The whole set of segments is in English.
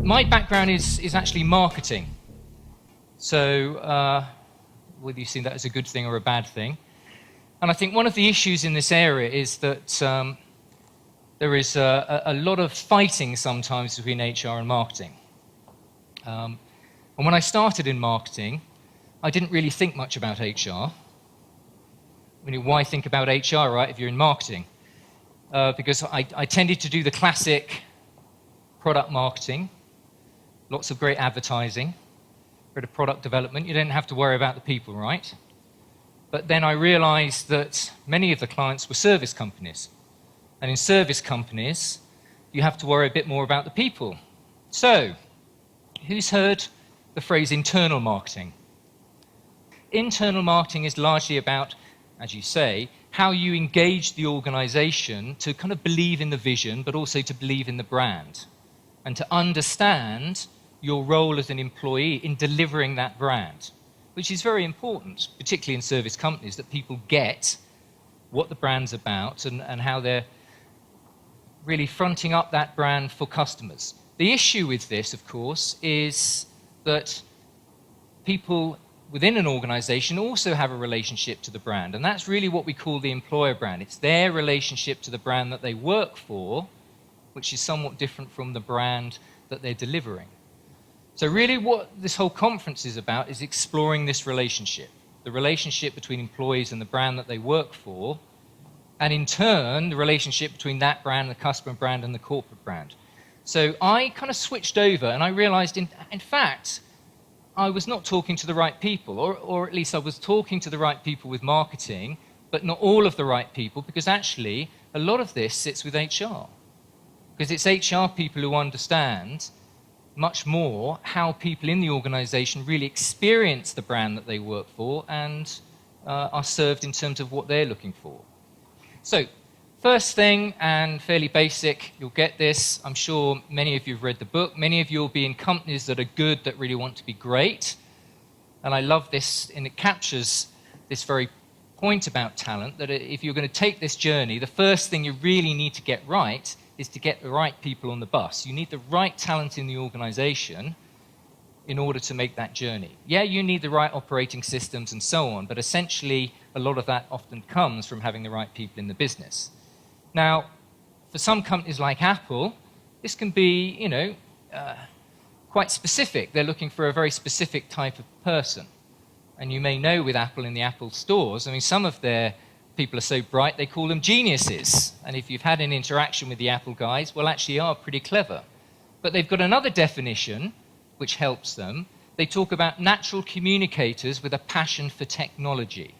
My background is actually marketing. So whether you see that as a good thing or a bad thing. And I think one of the issues in this area is that there is a lot of fighting sometimes between HR and marketing. And when I started in marketing, I didn't really think much about HR. I mean, why think about HR, right, if you're in marketing? Because I tended to do the classic product marketing, lots of great advertising, bit of product development. You didn't have to worry about the people, right? But then I realized that many of the clients were service companies. And in service companies, you have to worry a bit more about the people. So, who's heard the phrase internal marketing? Internal marketing is largely about, as you say, how you engage the organization to kind of believe in the vision, but also to believe in the brand, and to understand your role as an employee in delivering that brand, which is very important, particularly in service companies, that people get what the brand's about and how they're really fronting up that brand for customers. The issue with this, of course, is that people within an organization also have a relationship to the brand, and that's really what we call the employer brand. It's their relationship to the brand that they work for, which is somewhat different from the brand that they're delivering. So really what this whole conference is about is exploring this relationship, the relationship between employees and the brand that they work for, and in turn, the relationship between that brand, the customer brand, and the corporate brand. So I kind of switched over, and I realized, in fact, I was not talking to the right people, or at least I was talking to the right people with marketing, but not all of the right people, because actually, a lot of this sits with HR. Because it's HR people who understand much more how people in the organization really experience the brand that they work for and are served in terms of what they're looking for. So, first thing, and fairly basic, you'll get this. I'm sure many of you have read the book. Many of you will be in companies that are good, that really want to be great. And I love this, and it captures this very point about talent, that if you're going to take this journey, the first thing you really need to get right is to get the right people on the bus. You need the right talent in the organization in order to make that journey. Yeah, you need the right operating systems and so on, but essentially a lot of that often comes from having the right people in the business. Now, for some companies like Apple, this can be, quite specific. They're looking for a very specific type of person. And you may know with Apple in the Apple stores, I mean, some of their people are so bright, they call them geniuses. And if you've had an interaction with the Apple guys, well, actually are pretty clever. But they've got another definition which helps them. They talk about natural communicators with a passion for technology.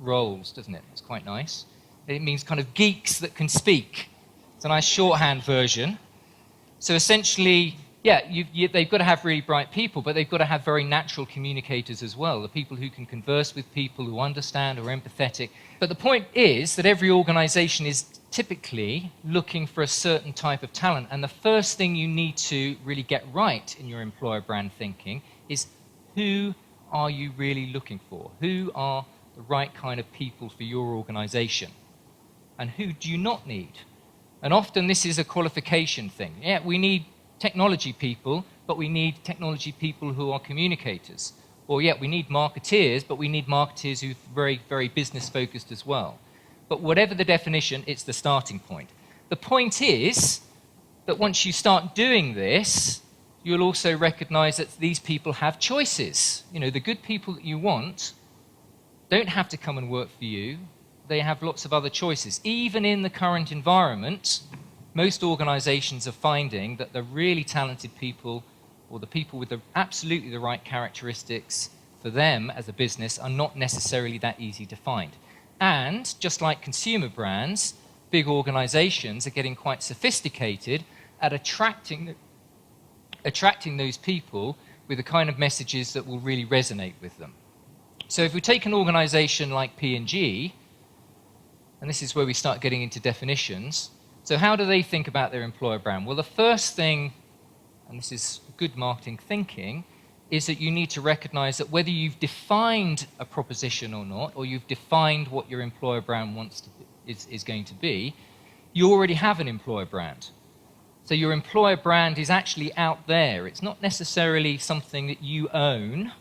Rolls, doesn't it? It's quite nice. It means kind of geeks that can speak. It's a nice shorthand version. So essentially, yeah, they've got to have really bright people, but they've got to have very natural communicators as well, the people who can converse with people, who understand, or are empathetic. But the point is that every organization is typically looking for a certain type of talent, and the first thing you need to really get right in your employer brand thinking is, who are you really looking for? Who are the right kind of people for your organization? And who do you not need? And often this is a qualification thing. Yeah, we need technology people, but we need technology people who are communicators. Or yeah, we need marketeers, but we need marketeers who are very, very business focused as well. But whatever the definition, it's the starting point. The point is that once you start doing this, you'll also recognize that these people have choices. You know, the good people that you want don't have to come and work for you. They have lots of other choices. Even in the current environment, most organizations are finding that the really talented people, or the people with absolutely the right characteristics for them as a business, are not necessarily that easy to find. And just like consumer brands, big organizations are getting quite sophisticated at attracting those people with the kind of messages that will really resonate with them. So if we take an organization like P&G, and this is where we start getting into definitions, so how do they think about their employer brand? Well, the first thing, and this is good marketing thinking, is that you need to recognize that whether you've defined a proposition or not, or you've defined what your employer brand is going to be, you already have an employer brand. So your employer brand is actually out there. It's not necessarily something that you own.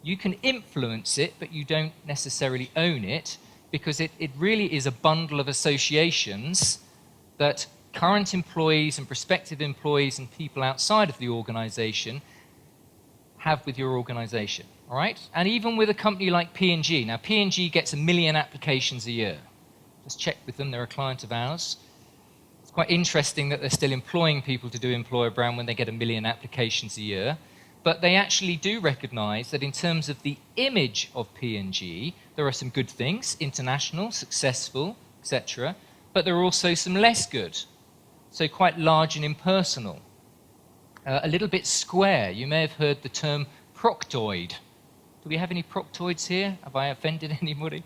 You can influence it, but you don't necessarily own it, because it really is a bundle of associations that current employees and prospective employees and people outside of the organization have with your organization, all right? And even with a company like P&G. Now, P&G gets 1 million applications a year. Just check with them, they're a client of ours. It's quite interesting that they're still employing people to do employer brand when they get 1 million applications a year. But they actually do recognize that in terms of the image of P&G, there are some good things, international, successful, etc. But there are also some less good, so quite large and impersonal. A little bit square. You may have heard the term proctoid. Do we have any proctoids here? Have I offended anybody?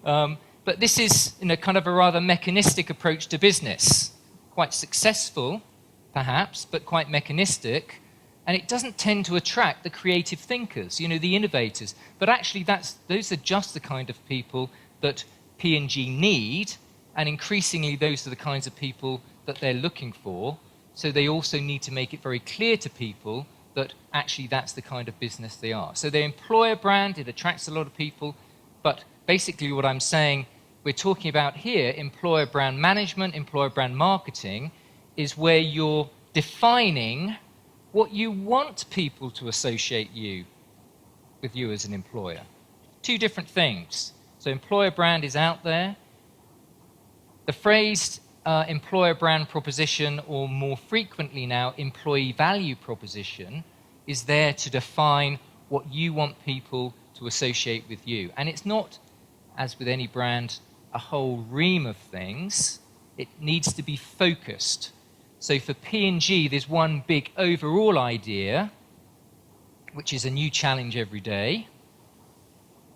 But this is kind of a rather mechanistic approach to business. Quite successful, perhaps, but quite mechanistic. And it doesn't tend to attract the creative thinkers, the innovators. But actually, those are just the kind of people that P&G need, and increasingly those are the kinds of people that they're looking for. So they also need to make it very clear to people that actually that's the kind of business they are. So their employer brand, it attracts a lot of people, but basically what I'm saying, we're talking about here, employer brand management, employer brand marketing, is where you're defining what you want people to associate with you as an employer. Two different things. So employer brand is out there. The phrase employer brand proposition, or more frequently now, employee value proposition, is there to define what you want people to associate with you. And it's not, as with any brand, a whole ream of things. It needs to be focused. So for P&G, there's one big overall idea, which is a new challenge every day.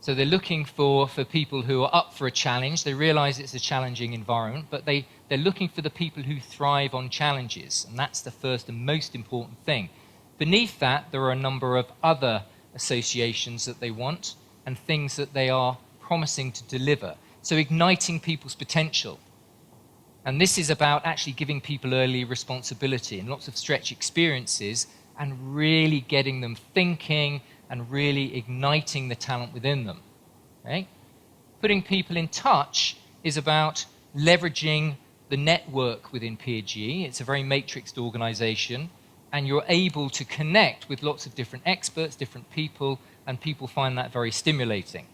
So they're looking for people who are up for a challenge. They realize it's a challenging environment, but they're looking for the people who thrive on challenges. And that's the first and most important thing. Beneath that, there are a number of other associations that they want and things that they are promising to deliver. So igniting people's potential. And this is about actually giving people early responsibility and lots of stretch experiences and really getting them thinking and really igniting the talent within them. Okay? Putting people in touch is about leveraging the network within P&G. It's a very matrixed organization, and you're able to connect with lots of different experts, different people, and people find that very stimulating.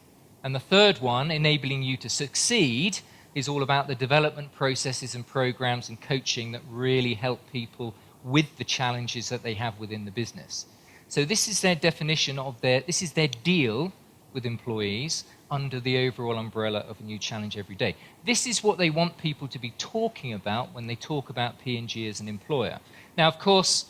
And the third one, enabling you to succeed, is all about the development processes and programs and coaching that really help people with the challenges that they have within the business. So this is their definition of this is their deal with employees under the overall umbrella of a new challenge every day. This is what they want people to be talking about when they talk about P&G as an employer. Now, of course,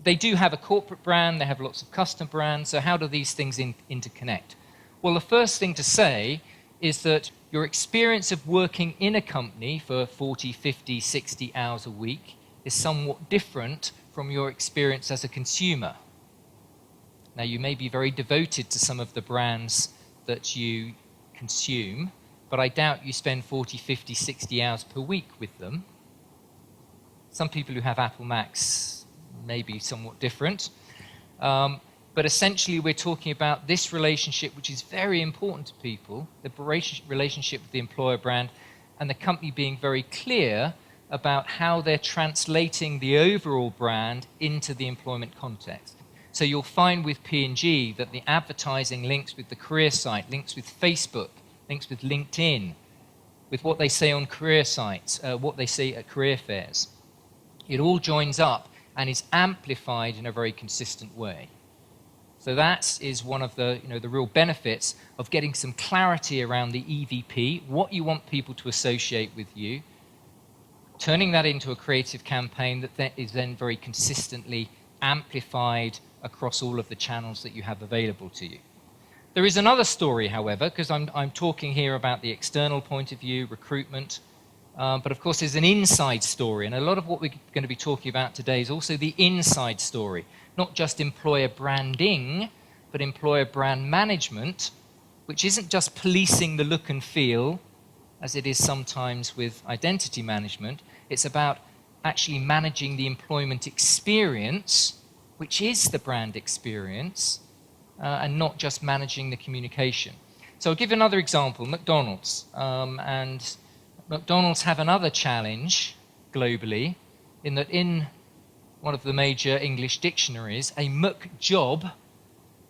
they do have a corporate brand, they have lots of custom brands, so how do these things interconnect? Well, the first thing to say is that your experience of working in a company for 40, 50, 60 hours a week is somewhat different from your experience as a consumer. Now, you may be very devoted to some of the brands that you consume, but I doubt you spend 40, 50, 60 hours per week with them. Some people who have Apple Macs may be somewhat different. But essentially, we're talking about this relationship, which is very important to people, the relationship with the employer brand, and the company being very clear about how they're translating the overall brand into the employment context. So you'll find with P&G that the advertising links with the career site, links with Facebook, links with LinkedIn, with what they say on career sites, what they say at career fairs. It all joins up and is amplified in a very consistent way. So that is one of the real benefits of getting some clarity around the EVP, what you want people to associate with you, turning that into a creative campaign that is then very consistently amplified across all of the channels that you have available to you. There is another story, however, because I'm talking here about the external point of view, recruitment, but of course there's an inside story, and a lot of what we're going to be talking about today is also the inside story. Not just employer branding, but employer brand management, which isn't just policing the look and feel, as it is sometimes with identity management. It's about actually managing the employment experience, which is the brand experience, and not just managing the communication. So I'll give another example, McDonald's. And McDonald's have another challenge globally, in that in one of the major English dictionaries, a McJob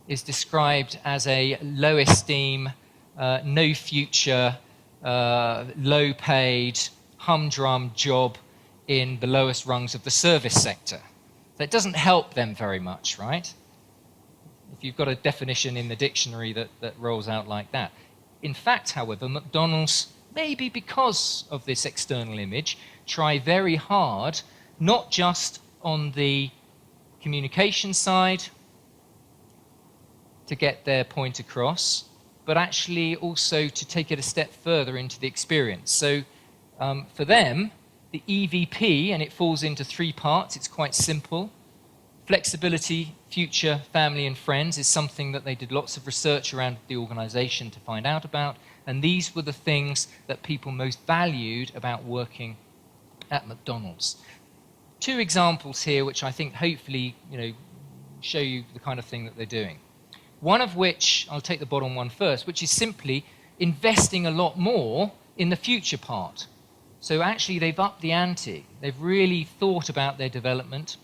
is described as a low esteem, no future, low paid, humdrum job in the lowest rungs of the service sector. So it doesn't help them very much, right? If you've got a definition in the dictionary that rolls out like that. In fact, however, McDonald's, maybe because of this external image, try very hard, not just on the communication side to get their point across, but actually also to take it a step further into the experience. So for them, the EVP, and it falls into 3 parts, it's quite simple. Flexibility, future, family and friends is something that they did lots of research around the organization to find out about, and these were the things that people most valued about working at McDonald's. 2 examples here which I think hopefully show you the kind of thing that they're doing. One of which, I'll take the bottom one first, which is simply investing a lot more in the future part. So actually they've upped the ante. They've really thought about their development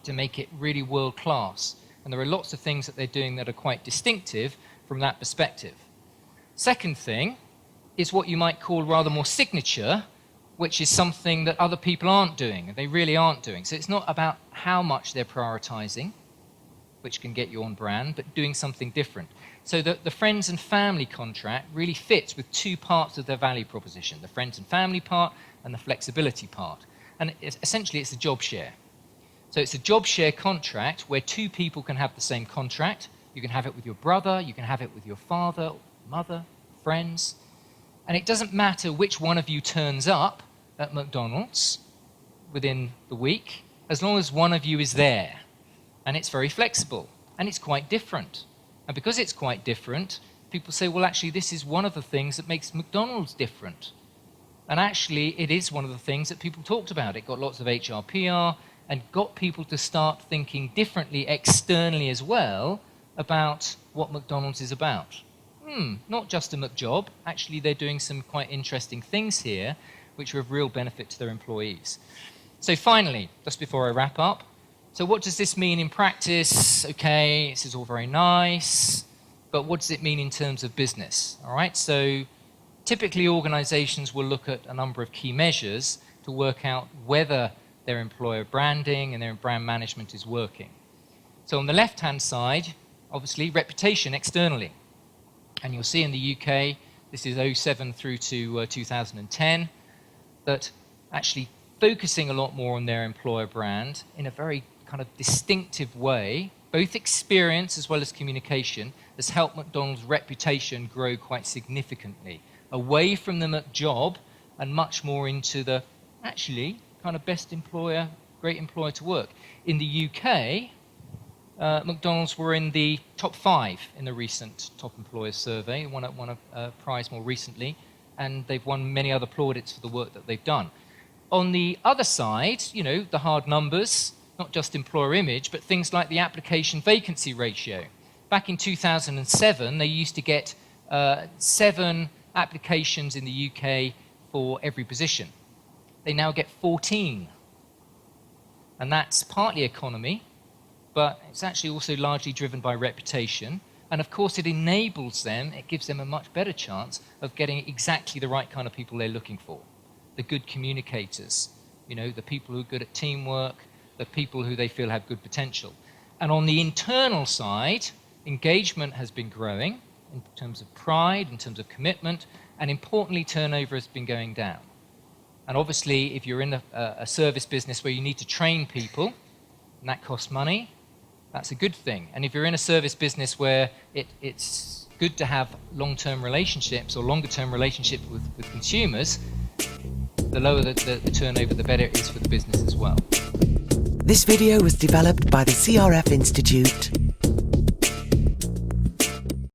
to make it really world class. And there are lots of things that they're doing that are quite distinctive from that perspective. Second thing is what you might call rather more signature, which is something that other people aren't doing, they really aren't doing. So it's not about how much they're prioritizing, which can get you on brand, but doing something different. So the friends and family contract really fits with 2 parts of their value proposition, the friends and family part and the flexibility part. And essentially it's a job share. So it's a job share contract where 2 people can have the same contract. You can have it with your brother, you can have it with your father, mother, friends. And it doesn't matter which one of you turns up at McDonald's within the week, as long as one of you is there. And it's very flexible, and it's quite different. And because it's quite different, people say, well, actually, this is one of the things that makes McDonald's different. And actually, it is one of the things that people talked about. It got lots of HR PR and got people to start thinking differently externally as well about what McDonald's is about. Not just a McJob. Actually, they're doing some quite interesting things here, which are of real benefit to their employees. So finally, just before I wrap up, so what does this mean in practice? Okay, this is all very nice, but what does it mean in terms of business? All right, so typically organizations will look at a number of key measures to work out whether their employer branding and their brand management is working. So on the left-hand side, obviously, reputation externally. And you'll see in the UK, this is 2007 through to 2010, that actually focusing a lot more on their employer brand in a very kind of distinctive way, both experience as well as communication, has helped McDonald's reputation grow quite significantly, away from the McJob and much more into the, actually, kind of best employer, great employer to work. In the UK, McDonald's were in the top 5 in the recent Top Employers survey, won a prize more recently, and they've won many other plaudits for the work that they've done. On the other side, the hard numbers, not just employer image, but things like the application vacancy ratio. Back in 2007, they used to get 7 applications in the UK for every position. They now get 14. And that's partly economy, but it's actually also largely driven by reputation. And of course, it enables them, it gives them a much better chance of getting exactly the right kind of people they're looking for. The good communicators, the people who are good at teamwork, the people who they feel have good potential. And on the internal side, engagement has been growing in terms of pride, in terms of commitment, and importantly, turnover has been going down. And obviously, if you're in a service business where you need to train people, and that costs money, that's a good thing. And if you're in a service business where it's good to have long-term relationships or longer-term relationships with consumers, the lower the turnover, the better it is for the business as well. This video was developed by the CRF Institute